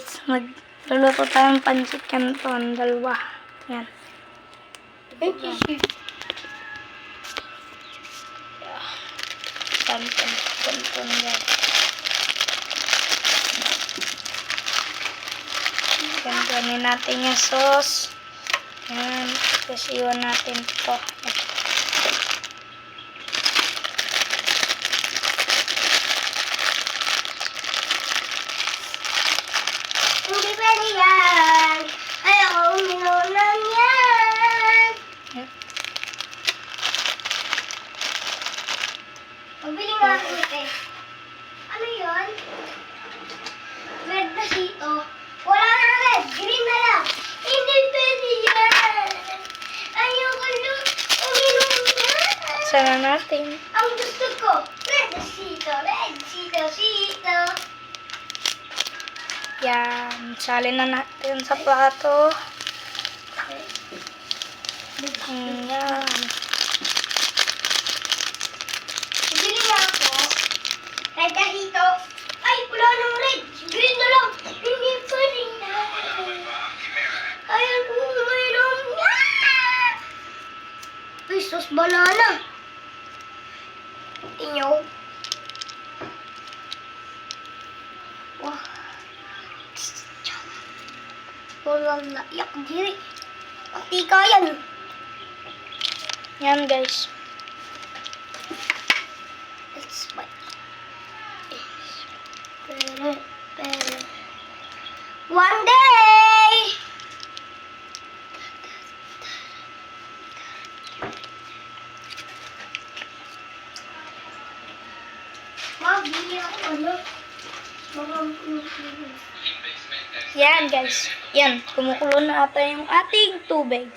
guys, magluluto tayo ng pancit canton, dalawa. Yan. Pancit canton guys. Ganyan natin yung sauce. Yan. Tapos iwan natin ito. Hindi pwede yan. Ayaw uminom lang yan. Pabili nga ako ito. Ano yun? Red na sito. Wala na red. Green na lang. Hindi pwede yan. Ayaw uminom yan. Sana natin. Ang gusto ko, red na sito. Red sito, sito. Yan. Salin na natin sa plato. Yan. Bibili nga ako. Red na sito. Ay, wala nang red. Green na lang. Hindi pwede na. Ayaw uminom yan. Uy, sauce banana. Inyo. Wah. Walang naiyak diri. Mantika yan. Yan guys. Let's bite. Pero. One day! Mabili ako ano? Yan guys. Yan. Kumukulo na ata yung ating tubig.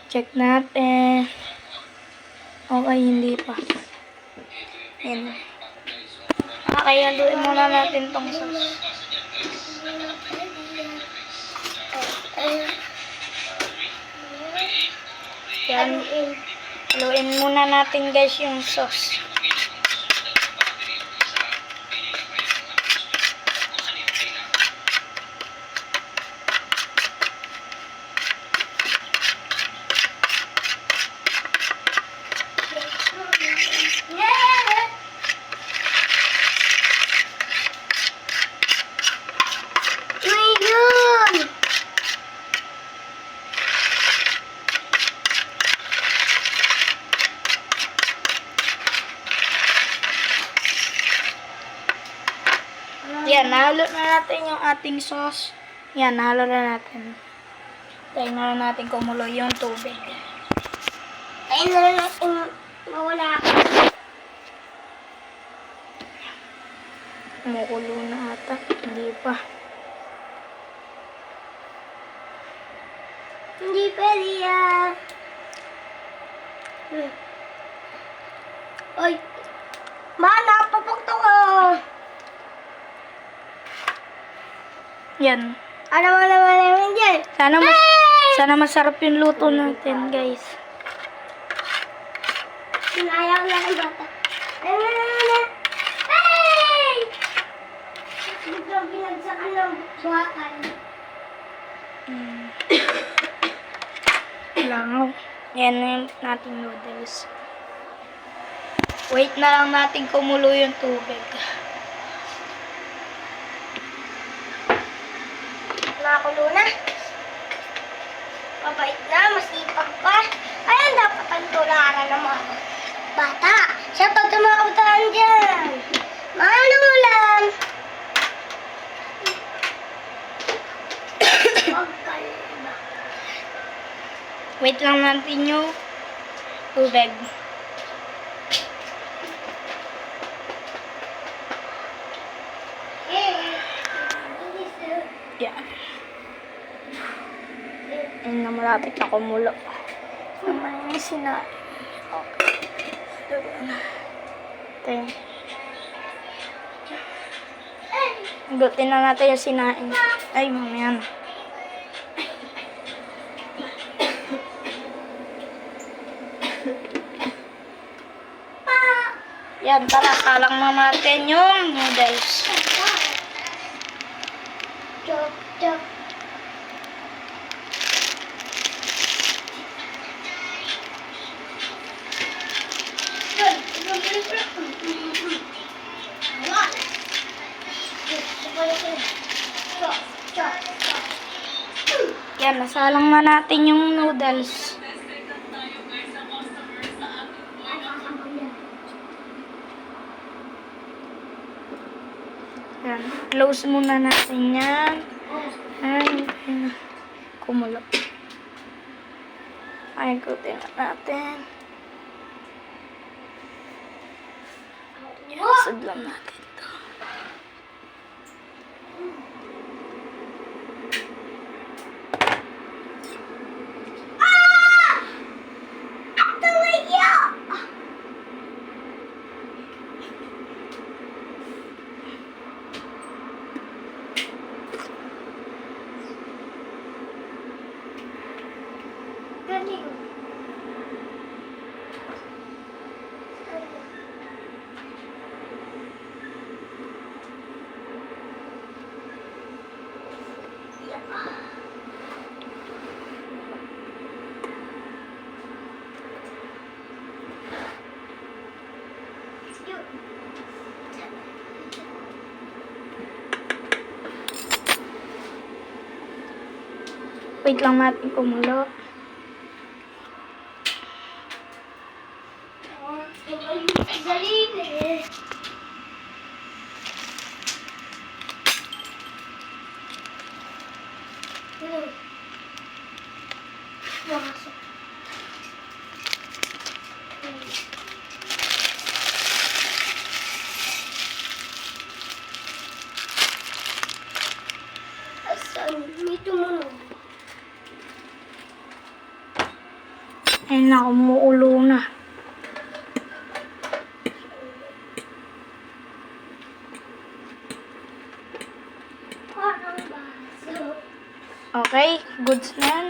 Check natin. Okay, hindi pa. Yan. Okay, haluin muna natin tong sauce. Yan. Haluin muna natin guys yung sauce. Yan, nahalo na natin yung ating sauce. Yan, nahalo na natin. Tayo na natin kumulo yung tubig. Ayun na lang natin mawala ako. Kumukulo na ata. Hindi pa. Hindi pwede yan. Ay, ma, napapagto ko. Yan. Ano mo naman dyan? Sana masarap yung luto natin, guys. Sinayang lang ang bata. Hey! Biglang binagsakan ng buhakan. Langaw. Yan na yung nating noodles. Wait na lang natin kumulo yung tubig. Nakakulo na. Mabait na, masipag pa. Ayan, dapat ang tularan ng mga bata. Siya pa tumakabutaan dyan. Manulan. Huwag kalma. Wait lang natin yung tubig. Yan. Ayun na malapit na kumulo. Naman yung sinain. Okay. Ito yun. Gutin na natin yung sinain. Ay, mamaya na. Yan, tara, salang na natin yung noodles. Chop, chop. Yun, bumili ko lang. Ayan. Sabay ko. Chop, chop, chop. Yan, nasalang na natin yung noodles. Yan, close muna natin yan. Ay, kumulo. Ay, ikutin na natin. Isad lang natin ito. Tumayo! Galing. Wait lang natin kumulo. Galing eh. Pumasok. Asan? May tumunog. Ay, naku, muulo na. Parang baso. Okay, goods na yan.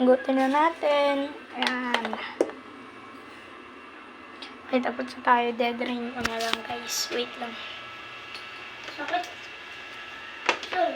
Gutin na natin. Ayan. Okay, tapos na tayo. Dead rain ko na lang, guys. Wait lang. Sakit. Ay.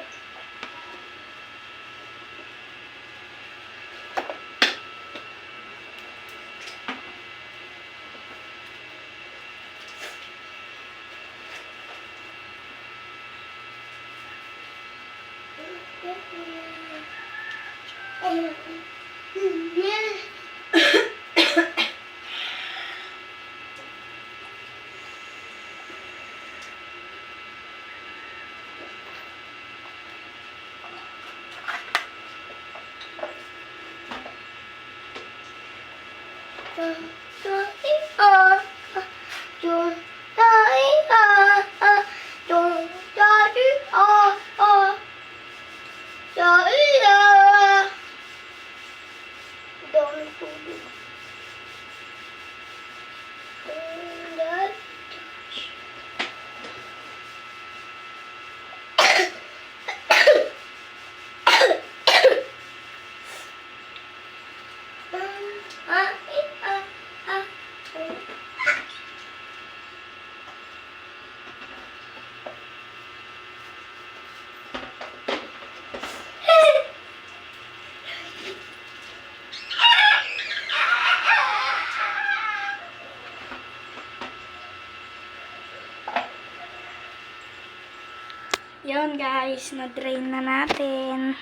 Yun, guys. Na-drain na natin.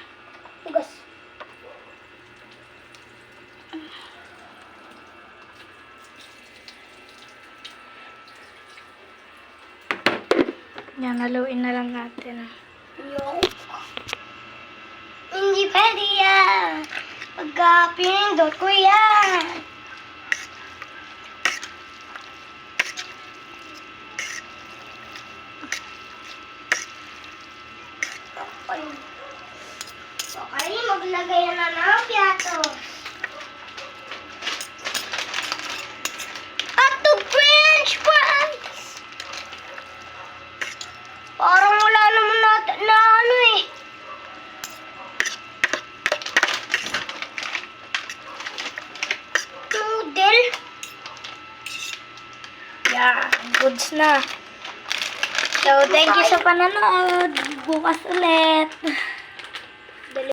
Hugas. Yan, haluin na lang natin. Yung. Hindi pwede yan. Pagka pinindot ko yan. Okay, maglagay na ng piatos. At the French fries! Parang wala naman natin na ano eh. Noodle. Yeah, goods na. So, thank you sa panonood. Bukas ulit.